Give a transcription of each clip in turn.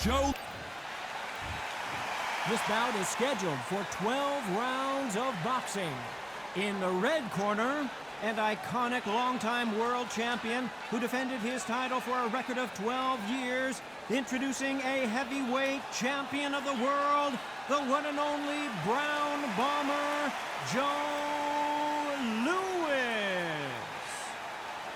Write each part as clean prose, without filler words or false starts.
Joe. This bout is scheduled for 12 rounds of boxing. In the red corner, an iconic longtime world champion who defended his title for a record of 12 years, introducing a heavyweight champion of the world, the one and only Brown Bomber, Joe Louis.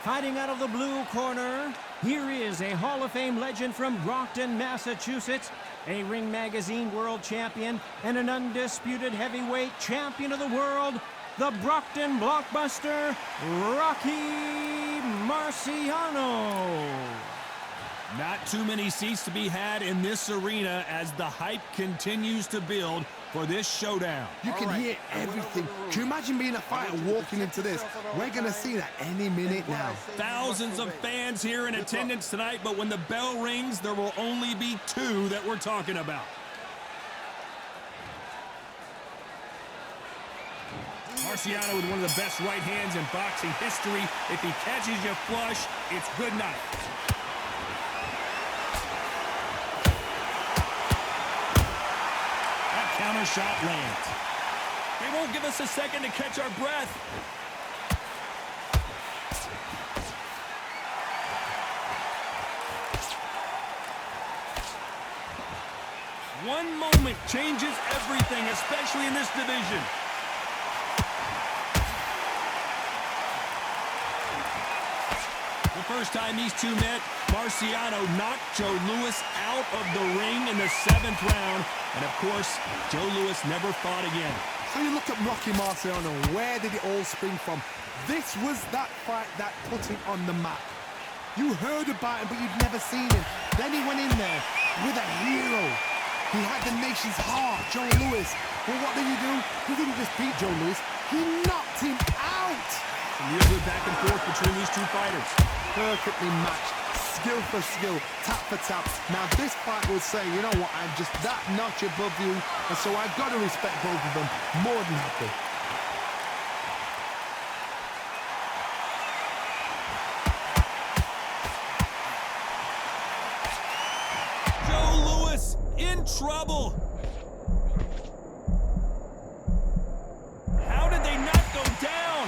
Fighting out of the blue corner, here is a Hall of Fame legend from Brockton, Massachusetts, a Ring Magazine world champion, and an undisputed heavyweight champion of the world, the Brockton blockbuster, Rocky Marciano. Not too many seats to be had in this arena as the hype continues to build for this showdown. You can hear everything. Can you imagine being a fighter walking into this? We're going to see that any minute now. Thousands of fans here in attendance tonight, but when the bell rings, there will only be two that we're talking about. Marciano with one of the best right hands in boxing history. If he catches you flush, it's good night. That counter shot lands. They won't give us a second to catch our breath. One moment changes everything, especially in this division. The first time these two met, Marciano knocked Joe Louis out of the ring in the 7th round. And of course, Joe Louis never fought again. So you look at Rocky Marciano, where did it all spring from? This was that fight that put him on the map. You heard about him, but you'd never seen him. Then he went in there with a hero. He had the nation's heart, Joe Louis. Well, what did he do? He didn't just beat Joe Louis, he knocked him out. Some real good back and forth between these two fighters. Perfectly matched, skill for skill, tap for tap. Now this fight will say, you know what, I'm just that notch above you, and so I've got to respect both of them more than happy. Joe Louis in trouble. How did they not go down?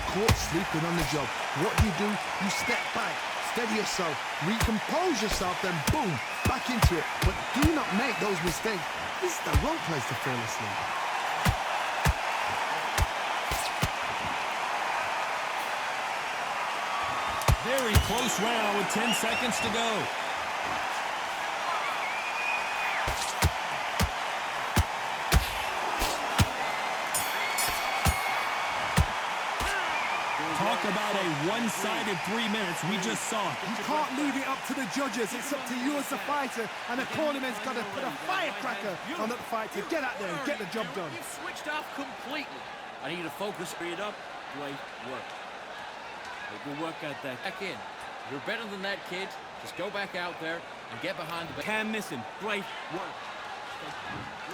Caught sleeping on the job. What do? You step back, steady yourself, recompose yourself, then boom, back into it. But do not make those mistakes. This is the wrong place to fall asleep. Very close round with 10 seconds to go. Talk about a one-sided 3 minutes. We just saw it. You can't leave it up to the judges. It's up to you as a fighter, and the cornerman's got to put a firecracker on that fight to get out there and get the job done. You switched off completely. I need you to focus, speed up, great work. Good work out there. Back in. You're better than that, kid. Just go back out there and get behind the... Can miss him. Great work.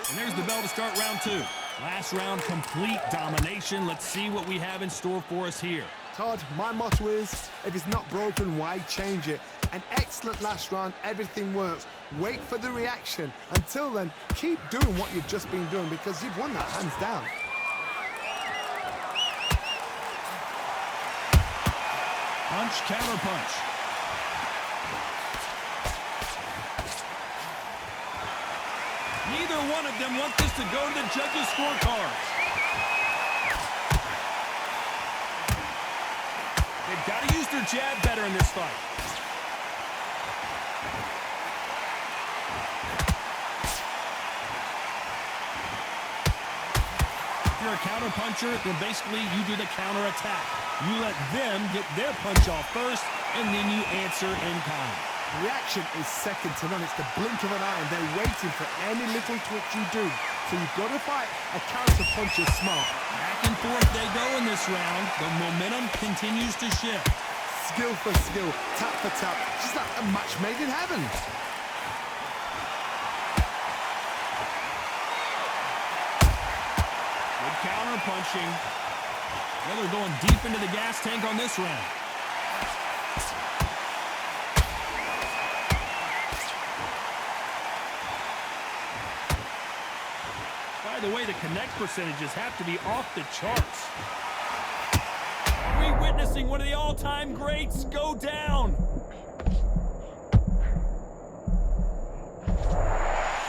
And there's the bell to start round 2. Last round, complete domination. Let's see what we have in store for us here. Todd, my motto is, if it's not broken, why change it? An excellent last round, everything works. Wait for the reaction. Until then, keep doing what you've just been doing because you've won that hands down. Punch, counter punch. Neither one of them wants this to go to the judges' scorecards. They've got to use their jab better in this fight. If you're a counter puncher, then basically you do the counter attack. You let them get their punch off first, and then you answer in kind. Reaction is second to none. It's the blink of an eye, and they're waiting for any little twitch you do. So you've got to fight a counter puncher smart. Back and forth they go in this round. The momentum continues to shift. Skill for skill, tap for tap. Just like a match made in heaven. Good counter punching. Well, they're going deep into the gas tank on this round. the way, the connect percentages have to be off the charts. Are we witnessing one of the all-time greats go down?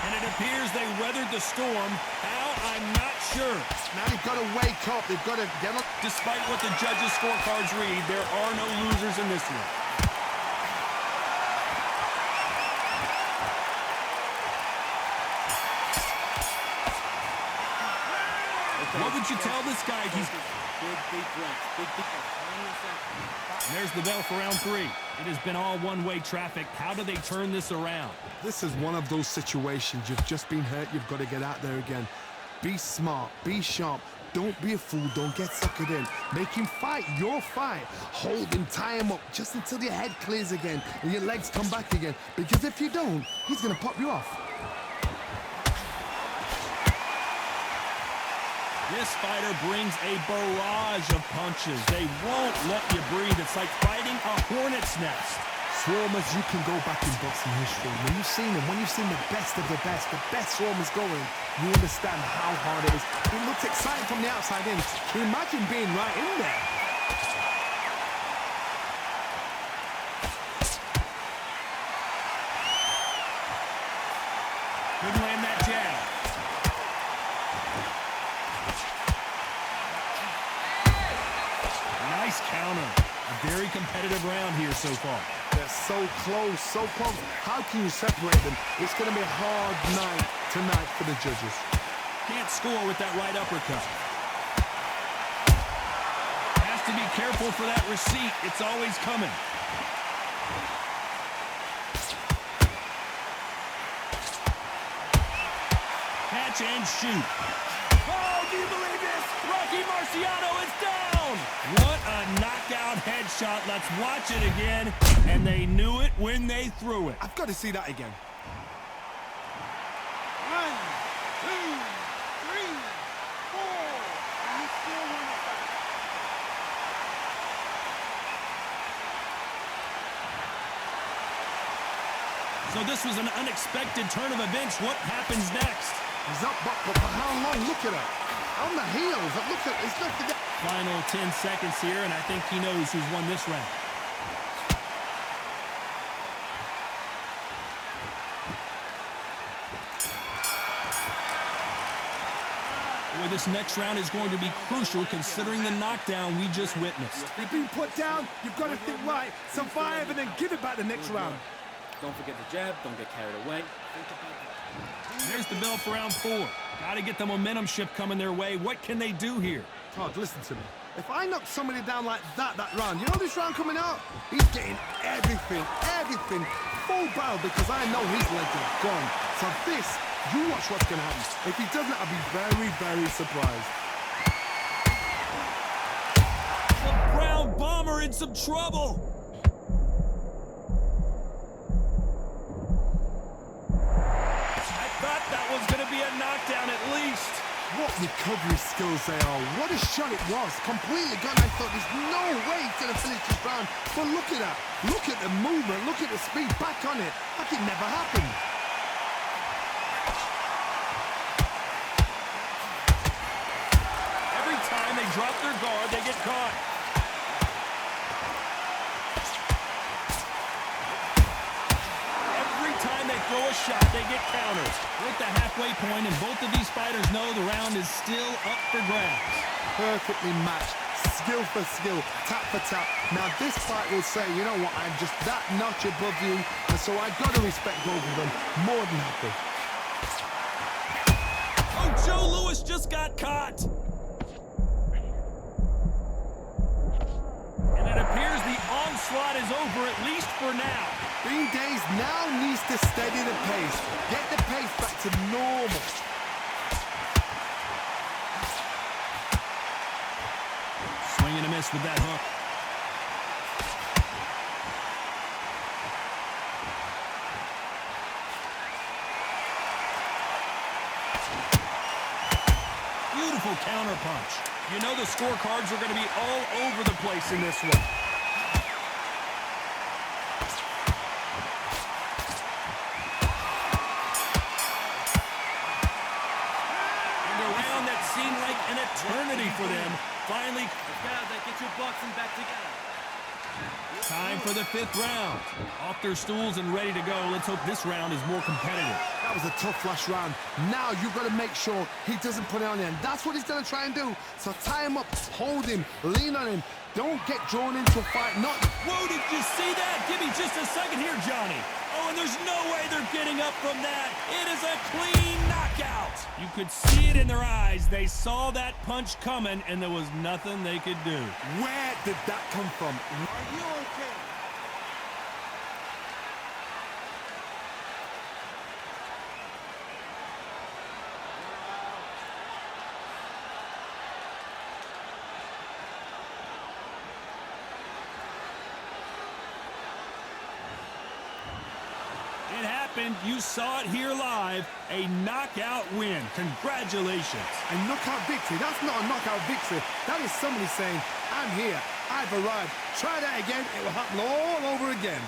And it appears they weathered the storm. How? I'm not sure. Now they've got to wake up. They've got to get up. Despite what the judges' scorecards read, there are no losers in this one. What would you tell this guy? He's big breath. Big breath. And there's the bell for round 3. It has been all one-way traffic. How do they turn this around? This is one of those situations. You've just been hurt. You've got to get out there again. Be smart. Be sharp. Don't be a fool. Don't get suckered in. Make him fight your fight. Hold him. Tie him up just until your head clears again and your legs come back again. Because if you don't, he's going to pop you off. This fighter brings a barrage of punches. They won't let you breathe. It's like fighting a hornet's nest. Swarmers, you can go back in boxing history. When you've seen them, when you've seen the best of the best swarmers going, you understand how hard it is. It looks exciting from the outside in. Can you imagine being right in there? Couldn't land that jab. Nice counter. A very competitive round here so far. They're so close, so close. How can you separate them? It's going to be a hard night tonight for the judges. Can't score with that right uppercut. Has to be careful for that receipt. It's always coming. Catch and shoot. Oh, do you believe this? Rocky Marciano is down! What a knockout headshot. Let's watch it again. And they knew it when they threw it. I've got to see that again. 1, 2, 3, 4. And you still win the fight. So this was an unexpected turn of events. What happens next? He's up, but for how long? Look at it. On the heels. Look at it's not the Final 10 seconds here, and I think he knows who's won this round. Boy, this next round is going to be crucial considering the knockdown we just witnessed. You've been put down. You've got to think right, survive, and then give it back the next round. Don't forget the jab. Don't get carried away. There's the bell for round 4. Got to get the momentum shift coming their way. What can they do here? Todd, listen to me. If I knock somebody down like that round, you know this round coming out? He's getting everything, full barrel, because I know his legs are gone. So this, you watch what's going to happen. If he doesn't, I'll be very, very surprised. The Brown Bomber in some trouble. I thought that was going to be a knockdown at least. What recovery skills they are. What a shot it was. Completely gone. I thought there's no way he's going to finish this round. But look at that. Look at the movement. Look at the speed. Back on it. Like it never happened. Every time they drop their guard, they get caught. Every time they throw a shot, they get counters. We're at the halfway point, and both of these fighters know the round is still up for grabs. Perfectly matched. Skill for skill. Tap for tap. Now this fight will say, you know what, I'm just that notch above you, and so I've got to respect both of them. More than happy. Oh, Joe Louis just got caught. And it appears the onslaught is over, at least for now. Bean Days now needs to steady the pace. Get the pace back to normal. Swing and a miss with that hook. Beautiful counter punch. You know the scorecards are going to be all over the place in this one. eternity for them. Finally, Get your boxing back together. time for the 5th round. Off their stools and ready to go. Let's hope this round is more competitive. That was a tough last round. Now you've got to make sure he doesn't put it on you. And that's what he's going to try and do. So tie him up, hold him, lean on him. Don't get drawn into a fight. Not. Whoa, did you see that? Give me just a second here, Johnny. Oh, and there's no way they're getting up from that. It is a clean knockout. You could see it in their eyes. They saw that punch coming, and there was nothing they could do. Where did that come from? Are you okay? It happened. You saw it here live. A knockout win. Congratulations. A knockout victory. That's not a knockout victory. That is somebody saying, I'm here. I've arrived. Try that again. It will happen all over again.